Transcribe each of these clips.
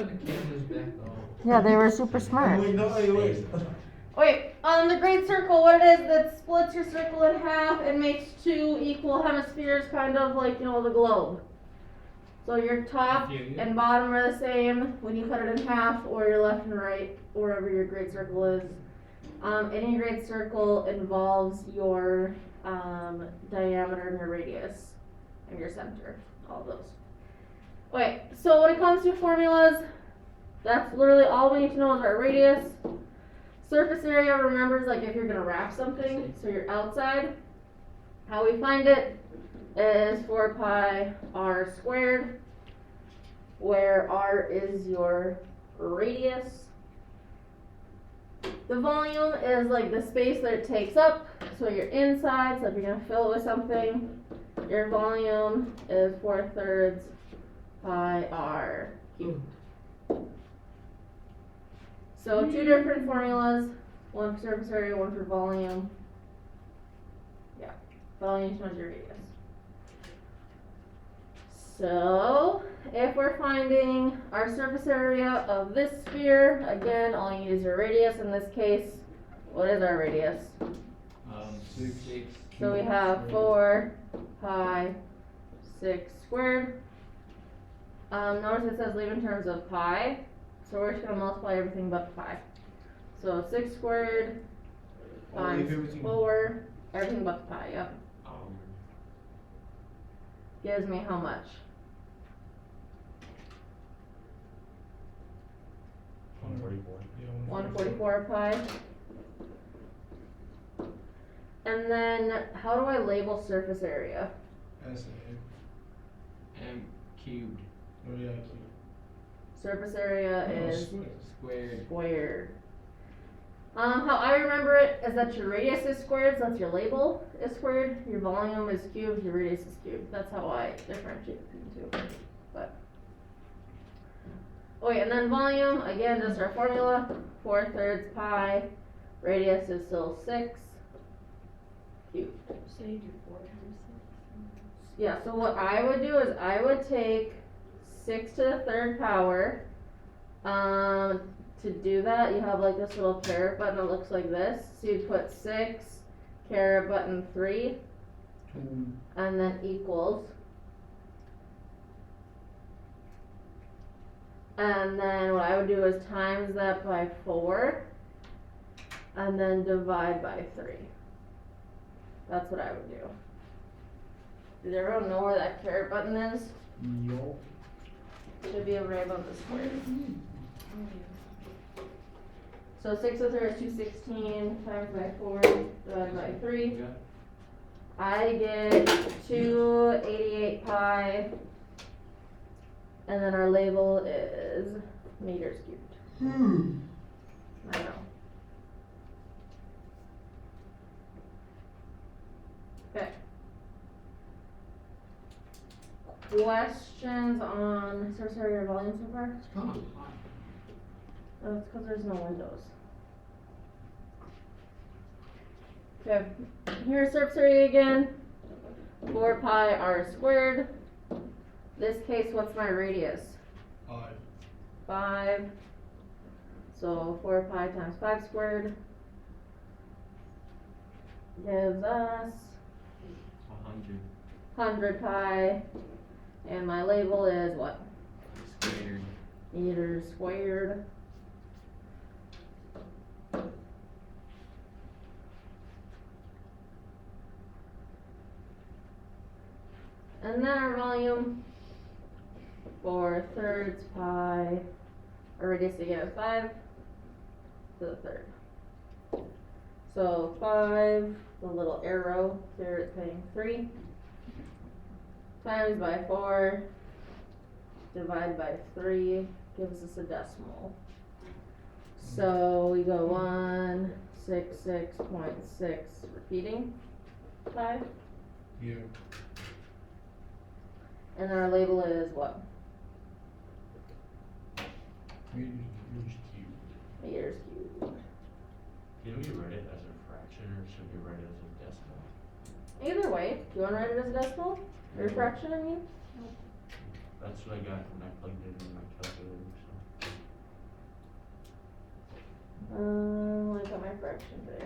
got the cameras back though. Yeah, they were super smart. Wait, no, wait. Wait, on the great circle, what it is that splits your circle in half and makes two equal hemispheres, kind of like, you know, the globe. So your top and bottom are the same when you cut it in half, or your left and right, wherever your great circle is. Any great circle involves your diameter and your radius and your center, all of those. Okay, so when it comes to formulas, that's literally all we need to know is our radius. Surface area, remembers like if you're gonna wrap something, so you're outside. How we find it is 4 pi r squared, where r is your radius. The volume is like the space that it takes up, so you're inside, so if you're gonna fill it with something, your volume is 4/3 pi r cubed. So two different formulas, one for surface area, one for volume. Yeah, volume times your radius. So if we're finding our surface area of this sphere, again, all you need is your radius. In this case, what is our radius? 6. So we have 4 pi 6 squared. Notice it says leave in terms of pi. So we're just going to multiply everything but pi. So 6 squared times 4, everything but the pi, yep. Gives me how much? 144 pi. And then how do I label surface area? M cubed. Oh yeah, Surface area is Squared. squared. How I remember it is that your radius is squared, so that's your label is squared. Your volume is cubed, your radius is cubed. That's how I differentiate between the two. But okay, and then volume, again, just our formula, 4/3 pi, radius is still 6 cubed. So you do 4 times 6? Yeah, so what I would do is I would take 6 to the 3rd power. To do that, you have like this little caret button that looks like this. So you'd put 6, caret button 3, and then equals. And then what I would do is times that by 4, and then divide by 3. That's what I would do. Does everyone know where that caret button is? Yo. Should be right above the square. So 6 to the 3rd is 216 times by 4 divided by 3. Yeah. I get 288 pi, and then our label is meters cubed. I know. Okay. Questions on surface area or volume so far? Oh, it's because there's no windows. Okay, here's surface area again. 4 pi r squared. This case, what's my radius? 5. So 4 pi times 5 squared gives us 100 pi. And my label is what? Squared. Meters squared. And then our volume, 4/3 pi, our radius again is 5 to the 3rd. So 5, the little arrow here is saying 3, times by 4, divide by 3, gives us a decimal. So we go 166.6, repeating 5. Yeah. And our label is what? Meters cubed. Meters cubed. Can we write it as a fraction or should we write it as a decimal? Either way, do you want to write it as a decimal? Or a fraction, I mean? That's what I got when I plugged it in my calculator, so. fraction today.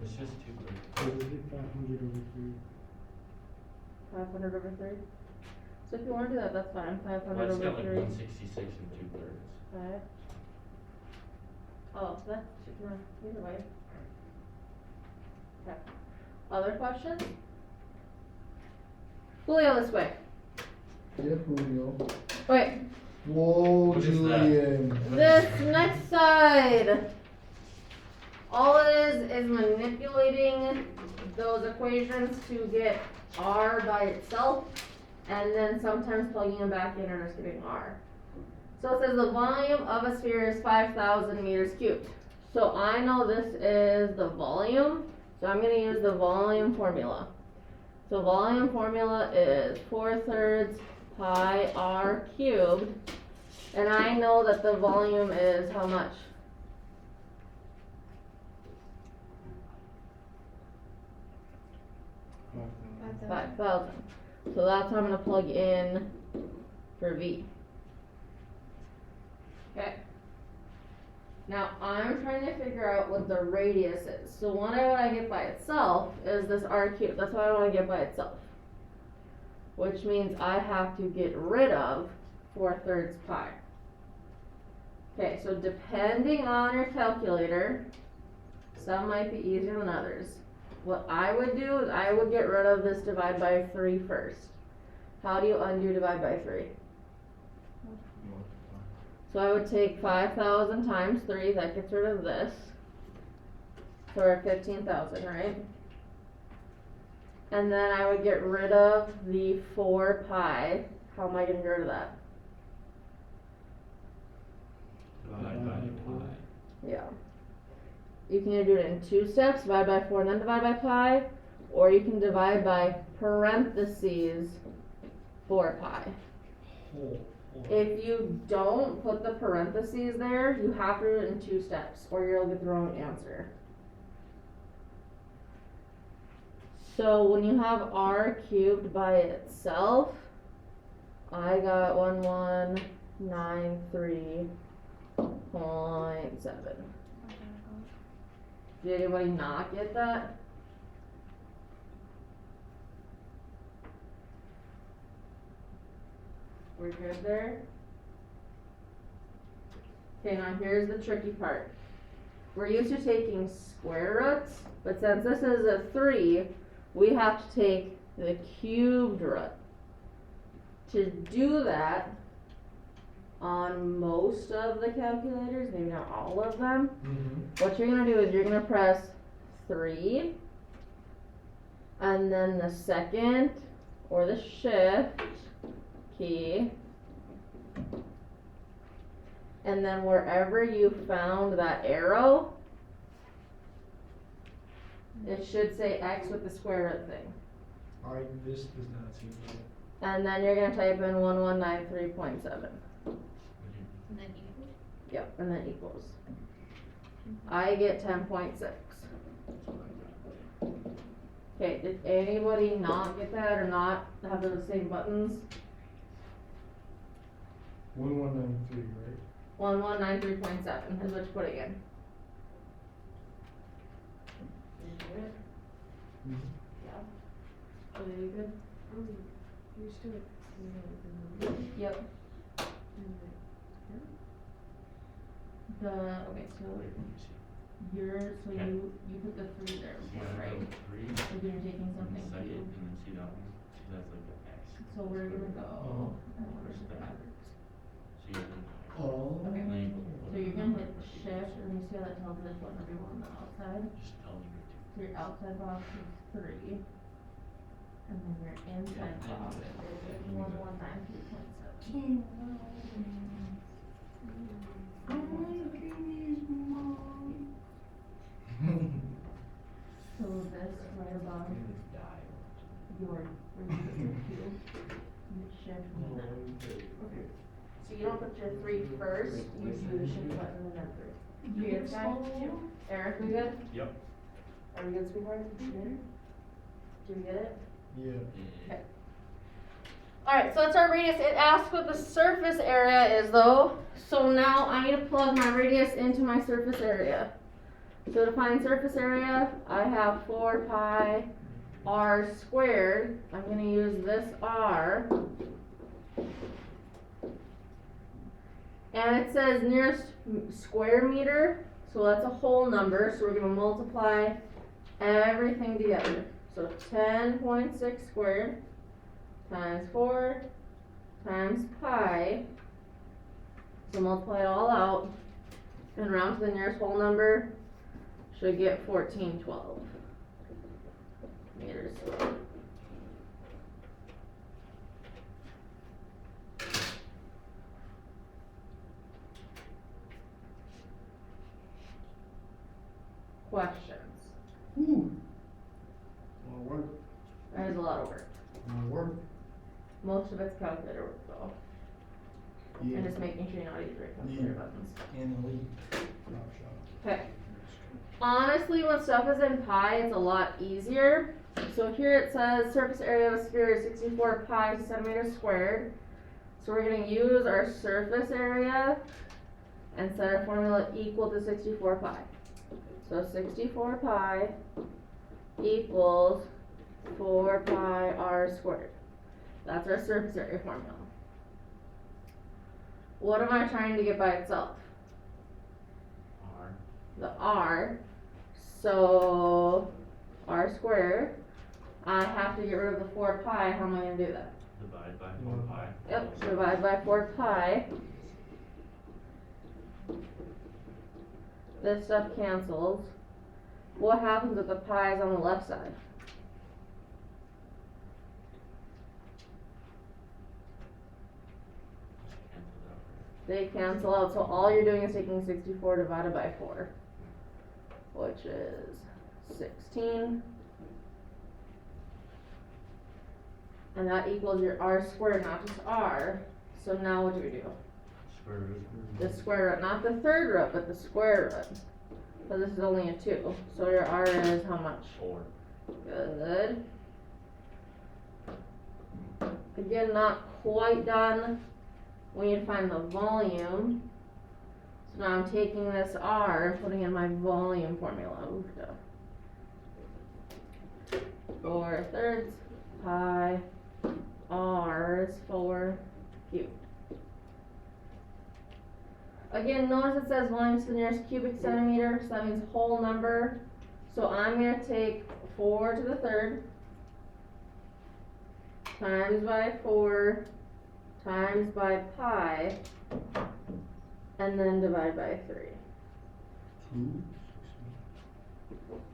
It's just two birds. So we get 500 over 3. 500 over 3? So if you wanna do that, that's fine, 500 Well, it's over got like 3. 166 and 2/3. Alright. Oh, that, either way. Okay. Other questions? Julio, this way. Yep, Julio. Wait, Whoa, What is that? Julian. this next side. All it is manipulating those equations to get R by itself, and then sometimes plugging them back in and just getting R. So it says the volume of a sphere is 5,000 meters cubed. So I know this is the volume, so I'm gonna use the volume formula. So volume formula is 4/3 pi R cubed, and I know that the volume is how much? $5,000. 5,000. So that's what I'm gonna plug in for V. Okay. Now I'm trying to figure out what the radius is. So what I get by itself is this R cubed. That's what I want to get by itself. Which means I have to get rid of 4/3 pi. Okay, so depending on your calculator, some might be easier than others. What I would do is I would get rid of this divide by 3 first. How do you undo divide by 3? So I would take 5,000 times 3, that gets rid of this. So we're at 15,000, right? And then I would get rid of the 4 pi. How am I gonna get rid of that? Divide by pi. Yeah. You can either do it in 2 steps, divide by 4 and then divide by pi, or you can divide by parentheses 4 pi. Oh, If you don't put the parentheses there, you have to do it in 2 steps, or you'll get the wrong answer. So when you have R cubed by itself, I got 1193.7. Did anybody not get that? We're good there? Okay, now here's the tricky part. We're used to taking square roots, but since this is a 3, we have to take the cubed root. To do that, on most of the calculators, maybe not all of them, what you're gonna do is you're gonna press 3, and then the second or the shift key, and then wherever you found that arrow, it should say X with the square root thing. This does not seem right. And then you're gonna type in 1193.7. And then equal. Yep, and then equals. I get 10.6. Okay, did anybody not get that or not have those same buttons? 1193, right? 1193.7 is what you're putting in. Did you get it? Yeah. Oh, are you good? You still. Yep. Okay, so Wait, let me see. so Okay. you put the 3 there See before, that right? little 3, If you're taking and something the second, too. and then see that one? See, that's like an X. So we're gonna go. Oh. Where's that? See it in Oh. Okay. And then you So you're gonna hit shift and you see how that tells us what number you want on the outside. just tells you to. So your outside box is 3. And then your inside Yeah, box yeah, is yeah. 1193.7. So this right above your cube, you shift. So you don't put your 3 first, you do the shift button and then 3. You good, guys? Eric, we good? Yep. Are we good, sweetheart? You good? Do we get it? Yeah. Okay. Alright, so that's our radius. It asks what the surface area is though. So now I need to plug my radius into my surface area. So to find surface area, I have 4 pi r squared. I'm gonna use this r. And it says nearest square meter, so that's a whole number, so we're gonna multiply everything together. So 10.6 squared times 4 times pi. So multiply it all out and round to the nearest whole number. Should get 1412 meters. Questions? Whew. More work, That is a lot of work. more work. Most of it's calculator work though. Yeah. And just making sure you know how to use the right calculator Yeah. buttons. And the lead. Drop shot. Okay. Honestly, when stuff is in pi, it's a lot easier. So here it says surface area of a sphere is 64 pi centimeters squared. So we're gonna use our surface area and set our formula equal to 64 pi. So 64 pi equals 4 pi r squared. That's our surface area formula. What am I trying to get by itself? R. The r. So r squared. I have to get rid of the 4 pi. How am I going to do that? Divide by 4 pi. Yep, divide by 4 pi. This stuff cancels. What happens if the pi is on the left side? Cancel out. They cancel out, so all you're doing is taking 64 divided by 4, which is 16. And that equals your r squared, not just r. So now what do we do? Square root. The square root, not the third root, but the square root. So this is only a 2. So your r is how much? 4. Good. Again, not quite done. We need to find the volume. So now I'm taking this r and putting in my volume formula. Ooh, duh. 4/3 pi r is 4 cubed. Again, notice it says volume to the nearest cubic centimeter, so that means whole number. So I'm going to take 4 to the third times by 4 times by pi, and then divide by 3.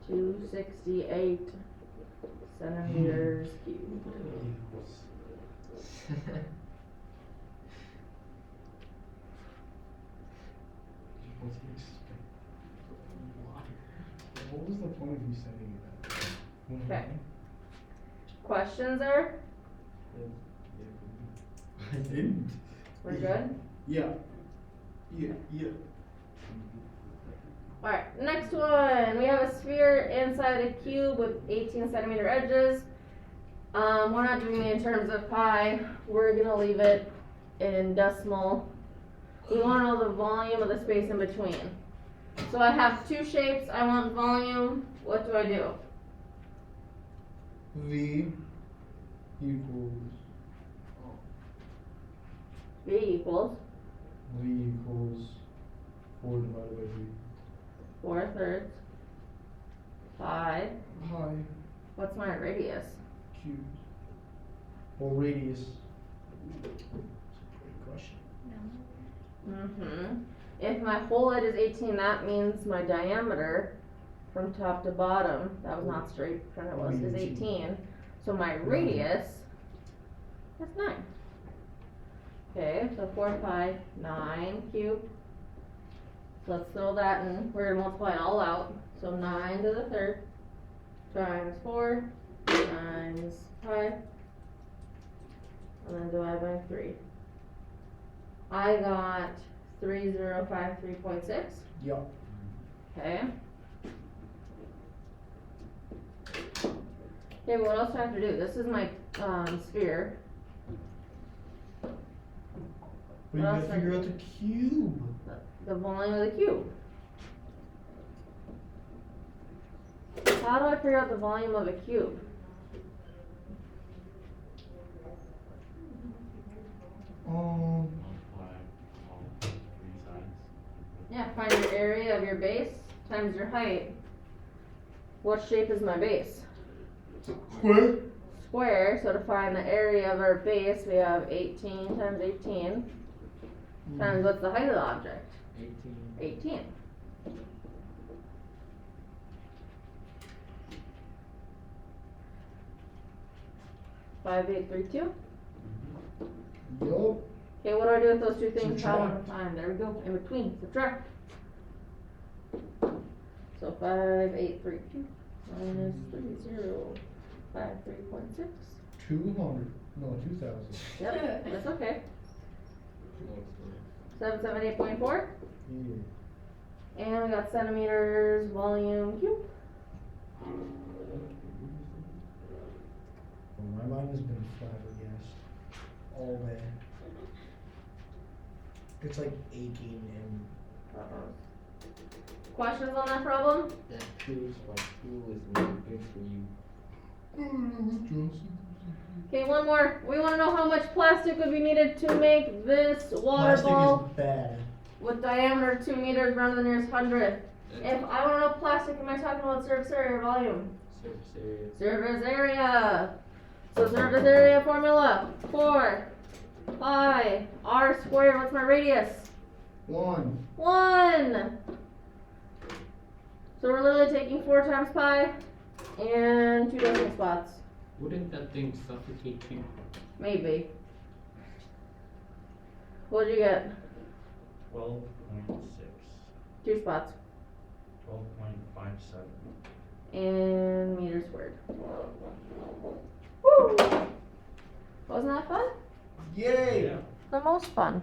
268 centimeters cubed. What's the expect? What was the point of you sending that? Okay. Questions there? I didn't. We're good? Yeah. Yeah. Alright, next one. We have a sphere inside a cube with 18 centimeter edges. We're not doing it in terms of pi. We're gonna leave it in decimal. We want to know the volume of the space in between. So I have 2 shapes. I want volume. What do I do? V equals V equals 4 divided by 4/3 pi. 3. Pi What's my radius? cubed. Well, radius. That's a great question. Mm-hmm. If my whole edge is 18, that means my diameter from top to bottom, that was not straight, front it was, is 18. So my radius is 9. Okay, so 4 pi, 9 cubed. So let's throw that in. We're going to multiply it all out. So 9 to the third times 4 times pi. And then divide by 3. I got 3053.6. Yeah. Okay. Okay, what else do I have to do? This is my sphere. But you What gotta else figure out the cube. The volume of the cube. How do I figure out the volume of a cube? Multiply all three sides. Yeah, find your area of your base times your height. What shape is my base? Square. Square, so to find the area of our base, we have 18 times 18 times what's the height of the object? 18. 18. Five, eight, three, two. Yup. Okay, what do I do with those two things? How I Subtract. find? There we go. In between. Subtract. So 5, 8, 3, 2 minus 3, 0, 5, 3.6. 200. No, 2,000. Yep, that's okay. Next 778.4. Yeah. And we got centimeters, volume, cube. Well, my mind has been flabbergasted all day. It's like aching and Questions on that problem? That proves my tool is really good for you. Okay, one more. We want to know how much plastic would be needed to make this water plastic ball is bad. with diameter 2 meters round to the nearest 100. If I want to know plastic, am I talking about surface area or volume? Surface area. Surface area. So surface area formula: 4 pi r squared. What's my radius? 1. 1. So we're literally taking 4 times pi and 2 decimal spots. Wouldn't that thing suffocate you? Maybe. What'd you get? 12.6. 2 spots. 12.57. And meters squared. Woo! Wasn't that fun? Yay! Yeah. The most fun.